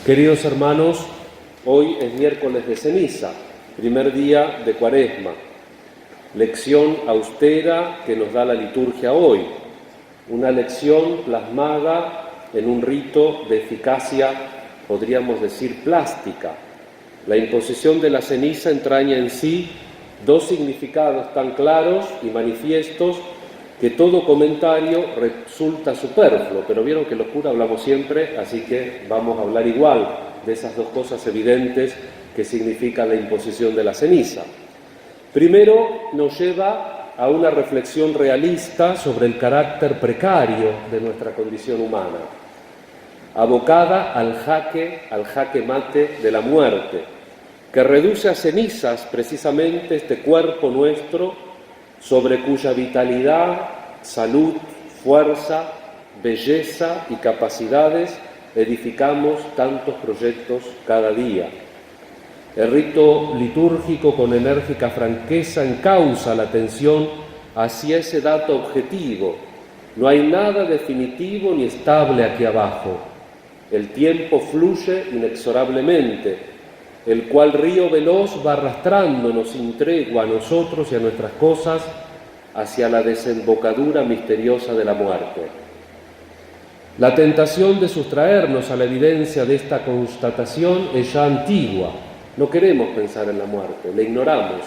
Queridos hermanos, hoy es miércoles de ceniza, primer día de Cuaresma, lección austera que nos da la liturgia hoy, una lección plasmada en un rito de eficacia, podríamos decir, plástica. La imposición de la ceniza entraña en sí dos significados tan claros y manifiestos que todo comentario resulta superfluo, pero vieron que los curas hablamos siempre, así que vamos a hablar igual de esas dos cosas evidentes que significa la imposición de la ceniza. Primero nos lleva a una reflexión realista sobre el carácter precario de nuestra condición humana, abocada al jaque mate de la muerte, que reduce a cenizas precisamente este cuerpo nuestro, sobre cuya vitalidad, salud, fuerza, belleza y capacidades edificamos tantos proyectos cada día. El rito litúrgico con enérgica franqueza encausa la atención hacia ese dato objetivo. No hay nada definitivo ni estable aquí abajo. El tiempo fluye inexorablemente, el cual río veloz va arrastrándonos sin tregua a nosotros y a nuestras cosas hacia la desembocadura misteriosa de la muerte. La tentación de sustraernos a la evidencia de esta constatación es ya antigua. No queremos pensar en la muerte, la ignoramos.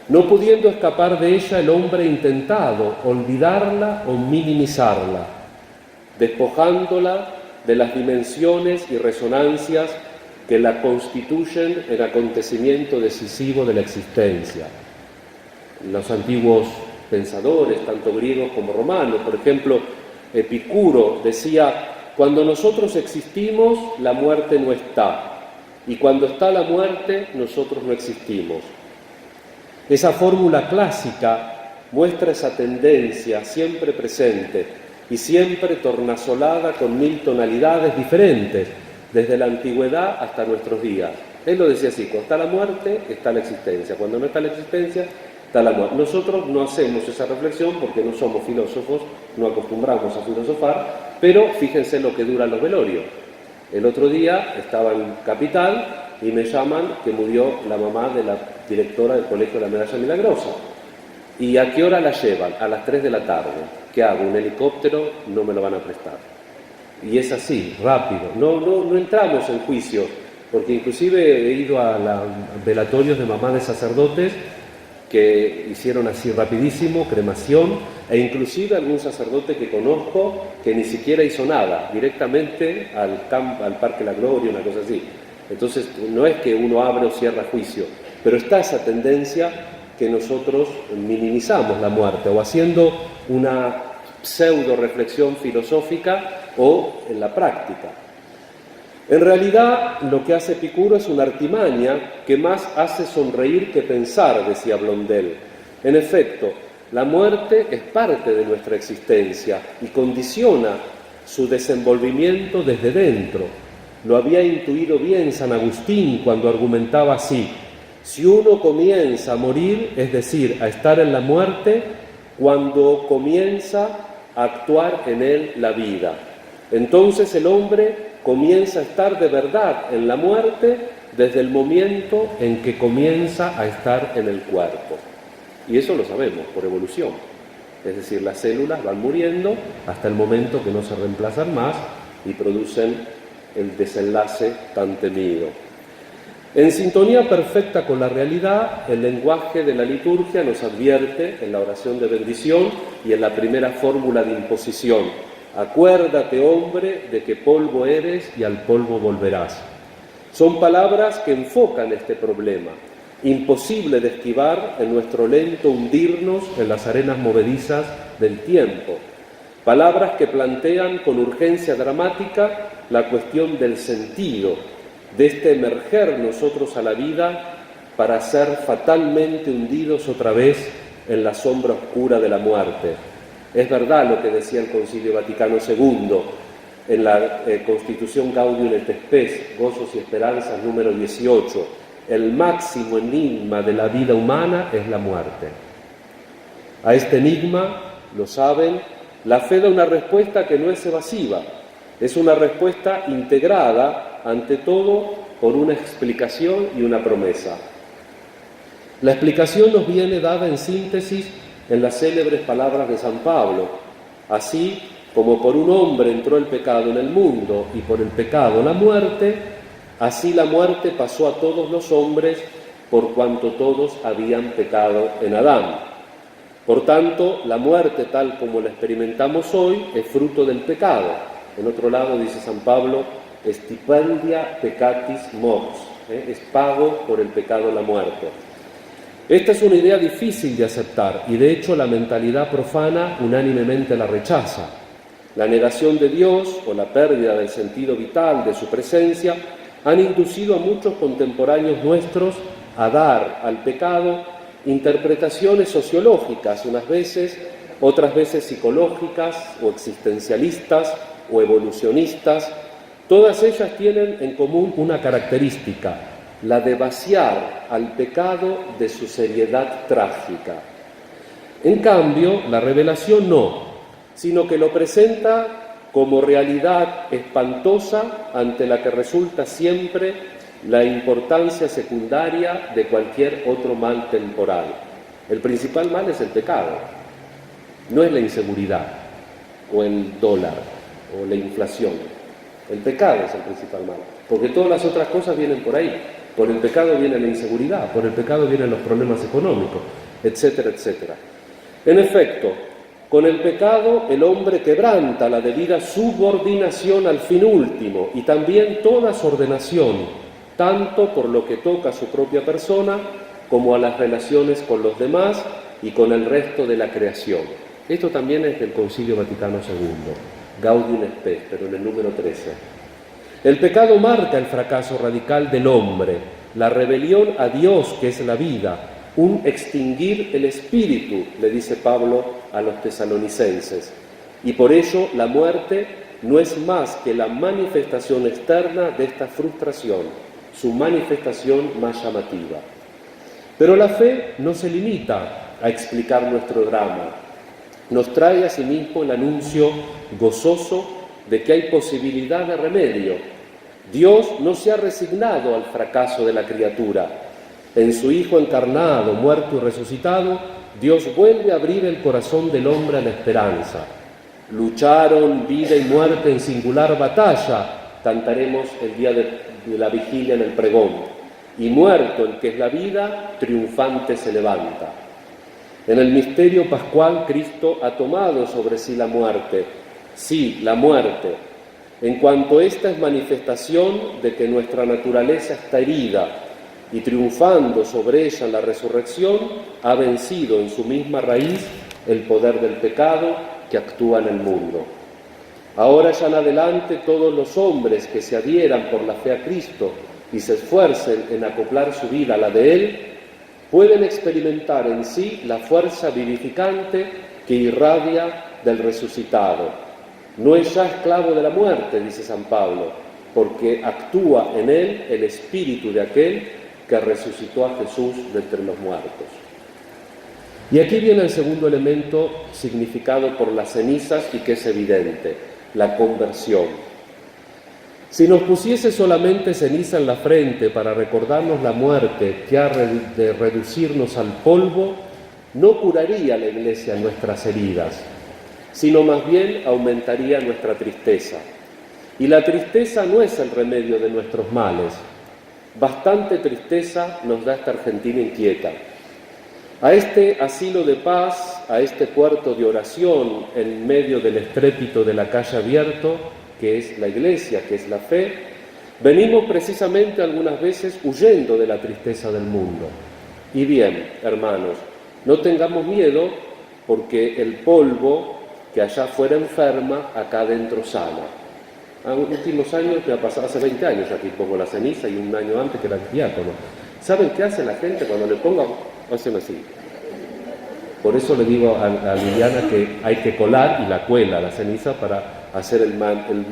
No pudiendo escapar de ella, el hombre ha intentado olvidarla o minimizarla, despojándola de las dimensiones y resonancias que la constituyen el acontecimiento decisivo de la existencia. Los antiguos pensadores, tanto griegos como romanos, por ejemplo, Epicuro decía: cuando nosotros existimos, la muerte no está, y cuando está la muerte, nosotros no existimos. Esa fórmula clásica muestra esa tendencia siempre presente y siempre tornasolada con 1000 tonalidades diferentes, desde la antigüedad hasta nuestros días. Él lo decía así: cuando está la muerte, está la existencia. Cuando no está la existencia, está la muerte. Nosotros no hacemos esa reflexión porque no somos filósofos, no acostumbramos a filosofar, pero fíjense lo que duran los velorios. El otro día estaba en Capital y me llaman que murió la mamá de la directora del Colegio de la Medalla Milagrosa. ¿Y a qué hora la llevan? A las 3 de la tarde. ¿Qué hago? ¿Un helicóptero? No me lo van a prestar. Y es así, rápido. No entramos en juicio, porque inclusive he ido a velatorios de mamás de sacerdotes que hicieron así rapidísimo, cremación, e inclusive algún sacerdote que conozco que ni siquiera hizo nada, directamente al Parque La Gloria, una cosa así. Entonces, no es que uno abre o cierra juicio, pero está esa tendencia que nosotros minimizamos la muerte, o haciendo una pseudo reflexión filosófica o en la práctica. En realidad, lo que hace Epicuro es una artimaña que más hace sonreír que pensar, decía Blondel. En efecto, la muerte es parte de nuestra existencia y condiciona su desenvolvimiento desde dentro. Lo había intuido bien San Agustín cuando argumentaba así: si uno comienza a morir, es decir, a estar en la muerte, cuando comienza a actuar en él la vida. Entonces el hombre comienza a estar de verdad en la muerte desde el momento en que comienza a estar en el cuerpo. Y eso lo sabemos por evolución. Es decir, las células van muriendo hasta el momento que no se reemplazan más y producen el desenlace tan temido. En sintonía perfecta con la realidad, el lenguaje de la liturgia nos advierte en la oración de bendición y en la primera fórmula de imposición: acuérdate, hombre, de que polvo eres y al polvo volverás. Son palabras que enfocan este problema, imposible de esquivar en nuestro lento hundirnos en las arenas movedizas del tiempo. Palabras que plantean con urgencia dramática la cuestión del sentido, de este emerger nosotros a la vida para ser fatalmente hundidos otra vez en la sombra oscura de la muerte. Es verdad lo que decía el Concilio Vaticano II en la Constitución Gaudium et Spes, Gozos y Esperanzas, número 18. El máximo enigma de la vida humana es la muerte. A este enigma, lo saben, la fe da una respuesta que no es evasiva, Es una respuesta integrada, ante todo, por una explicación y una promesa. La explicación nos viene dada en síntesis en las célebres palabras de San Pablo. Así como por un hombre entró el pecado en el mundo y por el pecado la muerte, así la muerte pasó a todos los hombres por cuanto todos habían pecado en Adán. Por tanto, la muerte tal como la experimentamos hoy es fruto del pecado. En otro lado dice San Pablo, stipendia peccatis mors, es pago por el pecado la muerte. Esta es una idea difícil de aceptar y de hecho la mentalidad profana unánimemente la rechaza. La negación de Dios o la pérdida del sentido vital de su presencia han inducido a muchos contemporáneos nuestros a dar al pecado interpretaciones sociológicas unas veces, otras veces psicológicas o existencialistas o evolucionistas. Todas ellas tienen en común una característica, la de vaciar al pecado de su seriedad trágica. En cambio, la revelación no, sino que lo presenta como realidad espantosa ante la que resulta siempre la importancia secundaria de cualquier otro mal temporal. El principal mal es el pecado, no es la inseguridad o el dólar o la inflación. El pecado es el principal mal, porque todas las otras cosas vienen por ahí. Por el pecado viene la inseguridad, por el pecado vienen los problemas económicos, etcétera, etcétera. En efecto, con el pecado el hombre quebranta la debida subordinación al fin último y también toda su ordenación, tanto por lo que toca a su propia persona como a las relaciones con los demás y con el resto de la creación. Esto también es del Concilio Vaticano II, Gaudium et Spes, pero en el número 13. El pecado marca el fracaso radical del hombre, la rebelión a Dios, que es la vida, un extinguir el espíritu, le dice Pablo a los tesalonicenses. Y por ello la muerte no es más que la manifestación externa de esta frustración, su manifestación más llamativa. Pero la fe no se limita a explicar nuestro drama. Nos trae asimismo el anuncio gozoso de que hay posibilidad de remedio. Dios no se ha resignado al fracaso de la criatura. En su Hijo encarnado, muerto y resucitado, Dios vuelve a abrir el corazón del hombre a la esperanza. Lucharon vida y muerte en singular batalla, cantaremos el día de la vigilia en el pregón. Y muerto el que es la vida, triunfante se levanta. En el misterio pascual, Cristo ha tomado sobre sí la muerte. Sí, la muerte, en cuanto esta es manifestación de que nuestra naturaleza está herida, y triunfando sobre ella en la resurrección, ha vencido en su misma raíz el poder del pecado que actúa en el mundo. Ahora ya en adelante todos los hombres que se adhieran por la fe a Cristo y se esfuercen en acoplar su vida a la de Él, pueden experimentar en sí la fuerza vivificante que irradia del resucitado. No es ya esclavo de la muerte, dice San Pablo, porque actúa en él el espíritu de aquel que resucitó a Jesús de entre los muertos. Y aquí viene el segundo elemento significado por las cenizas y que es evidente, la conversión. Si nos pusiese solamente ceniza en la frente para recordarnos la muerte que ha de reducirnos al polvo, no curaría la Iglesia nuestras heridas, sino más bien aumentaría nuestra tristeza. Y la tristeza no es el remedio de nuestros males. Bastante tristeza nos da esta Argentina inquieta. A este asilo de paz, a este puerto de oración en medio del estrépito de la calle abierto, que es la Iglesia, que es la fe, venimos precisamente algunas veces huyendo de la tristeza del mundo. Y bien, hermanos, no tengamos miedo porque el polvo que allá fuera enferma, acá adentro sana. En los últimos años, me ha pasado, hace 20 años aquí pongo la ceniza y un año antes que era diácono. ¿Saben qué hace la gente cuando le pongan? Hacen así. Por eso le digo a Liliana que hay que colar y la cuela la ceniza para hacer el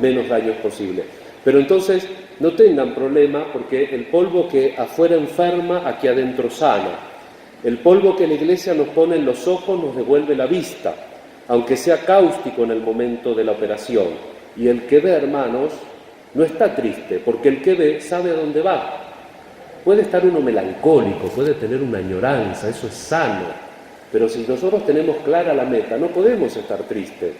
menos daño posible. Pero entonces no tengan problema porque el polvo que afuera enferma, aquí adentro sana. El polvo que la Iglesia nos pone en los ojos nos devuelve la vista, aunque sea cáustico en el momento de la operación. Y el que ve, hermanos, no está triste, porque el que ve sabe a dónde va. Puede estar uno melancólico, puede tener una añoranza, eso es sano, pero si nosotros tenemos clara la meta, no podemos estar tristes,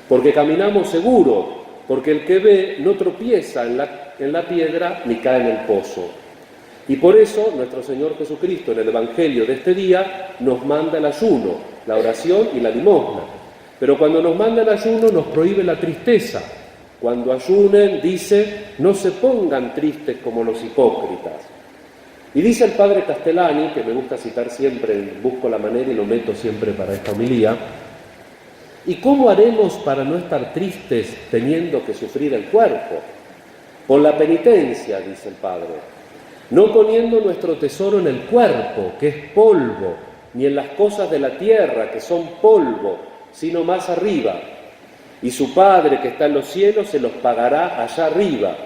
porque caminamos seguro, porque el que ve no tropieza en la piedra ni cae en el pozo. Y por eso nuestro Señor Jesucristo en el Evangelio de este día nos manda el ayuno, la oración y la limosna. Pero cuando nos manda el ayuno nos prohíbe la tristeza. Cuando ayunen, dice, no se pongan tristes como los hipócritas. Y dice el padre Castellani, que me gusta citar siempre, busco la manera y lo meto siempre para esta homilía, ¿y cómo haremos para no estar tristes teniendo que sufrir el cuerpo? Por la penitencia, dice el padre, no poniendo nuestro tesoro en el cuerpo, que es polvo, ni en las cosas de la tierra, que son polvo, sino más arriba. Y su Padre que está en los cielos se los pagará allá arriba.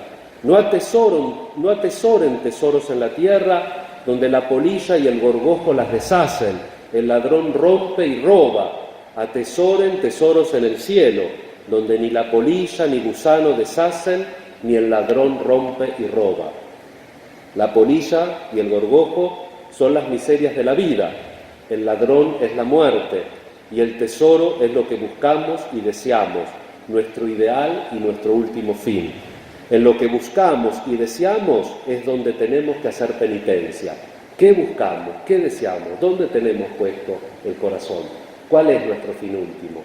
No atesoren tesoros en la tierra, donde la polilla y el gorgojo las deshacen, el ladrón rompe y roba. Atesoren tesoros en el cielo, donde ni la polilla ni gusano deshacen, ni el ladrón rompe y roba. La polilla y el gorgojo son las miserias de la vida, el ladrón es la muerte, y el tesoro es lo que buscamos y deseamos, nuestro ideal y nuestro último fin. En lo que buscamos y deseamos es donde tenemos que hacer penitencia. ¿Qué buscamos? ¿Qué deseamos? ¿Dónde tenemos puesto el corazón? ¿Cuál es nuestro fin último?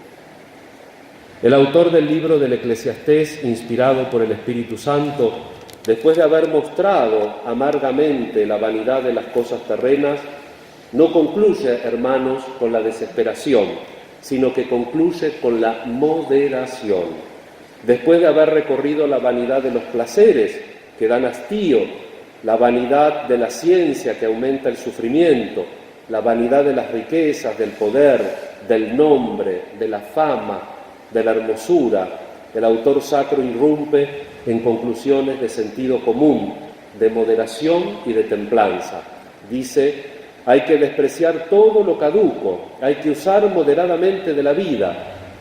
El autor del libro del Eclesiastés, inspirado por el Espíritu Santo, después de haber mostrado amargamente la vanidad de las cosas terrenas, no concluye, hermanos, con la desesperación, sino que concluye con la moderación. Después de haber recorrido la vanidad de los placeres, que dan hastío, la vanidad de la ciencia, que aumenta el sufrimiento, la vanidad de las riquezas, del poder, del nombre, de la fama, de la hermosura, el autor sacro irrumpe en conclusiones de sentido común, de moderación y de templanza. Dice, hay que despreciar todo lo caduco, hay que usar moderadamente de la vida,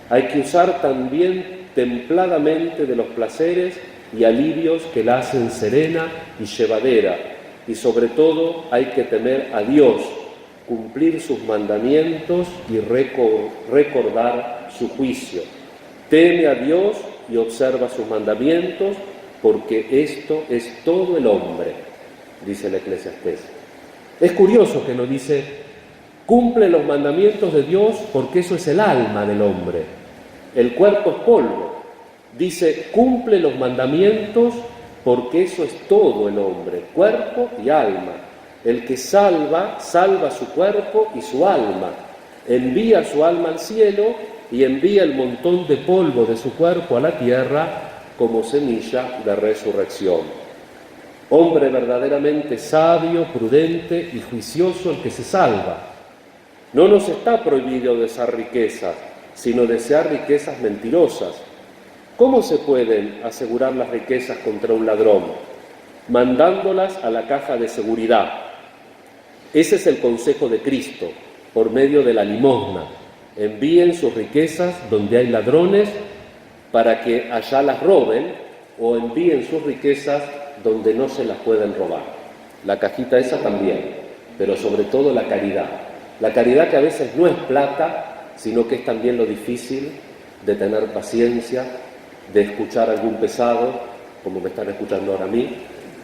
hay que usar también templadamente de los placeres y alivios que la hacen serena y llevadera, y sobre todo hay que temer a Dios, cumplir sus mandamientos y recordar su juicio. Teme a Dios y observa sus mandamientos, porque esto es todo el hombre, dice el Eclesiastés. Es curioso que no dice, cumple los mandamientos de Dios porque eso es el alma del hombre. El cuerpo es polvo. Dice, cumple los mandamientos porque eso es todo el hombre, cuerpo y alma. El que salva, salva su cuerpo y su alma. Envía su alma al cielo y envía el montón de polvo de su cuerpo a la tierra como semilla de resurrección. Hombre verdaderamente sabio, prudente y juicioso el que se salva. No nos está prohibido desear riquezas, sino desear riquezas mentirosas. ¿Cómo se pueden asegurar las riquezas contra un ladrón? Mandándolas a la caja de seguridad. Ese es el consejo de Cristo, por medio de la limosna. Envíen sus riquezas donde hay ladrones para que allá las roben, o envíen sus riquezas donde no se las pueden robar. La cajita esa también, pero sobre todo la caridad. La caridad que a veces no es plata, sino que es también lo difícil de tener paciencia, de escuchar a algún pesado, como me están escuchando ahora a mí,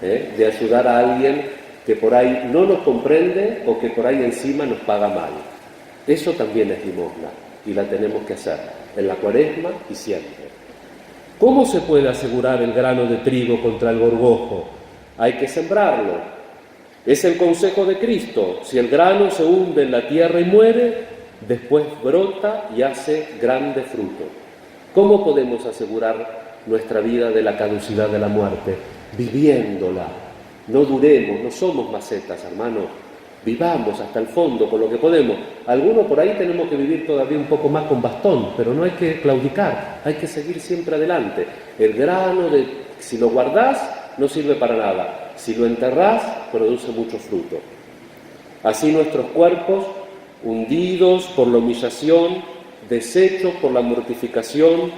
de ayudar a alguien que por ahí no nos comprende o que por ahí encima nos paga mal. Eso también es limosna y la tenemos que hacer en la Cuaresma y siempre. ¿Cómo se puede asegurar el grano de trigo contra el gorgojo? Hay que sembrarlo. Es el consejo de Cristo. Si el grano se hunde en la tierra y muere, después brota y hace grande fruto. ¿Cómo podemos asegurar nuestra vida de la caducidad de la muerte? Viviéndola. No duremos, no somos macetas, hermanos. Vivamos hasta el fondo con lo que podemos. Algunos por ahí tenemos que vivir todavía un poco más con bastón, pero no hay que claudicar, hay que seguir siempre adelante. El grano, si lo guardás, no sirve para nada. Si lo enterrás, produce mucho fruto. Así nuestros cuerpos, hundidos por la humillación, deshechos por la mortificación,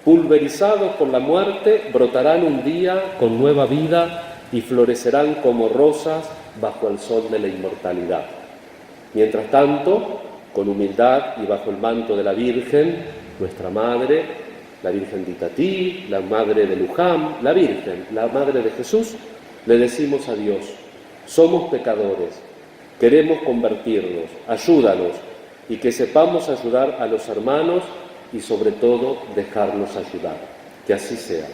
pulverizados por la muerte, brotarán un día con nueva vida y florecerán como rosas bajo el sol de la inmortalidad. Mientras tanto, con humildad y bajo el manto de la Virgen, nuestra Madre, la Virgen de Itatí, la Madre de Luján, la Virgen, la Madre de Jesús, le decimos a Dios: somos pecadores, queremos convertirnos, ayúdanos, y que sepamos ayudar a los hermanos y sobre todo dejarnos ayudar. Que así sea.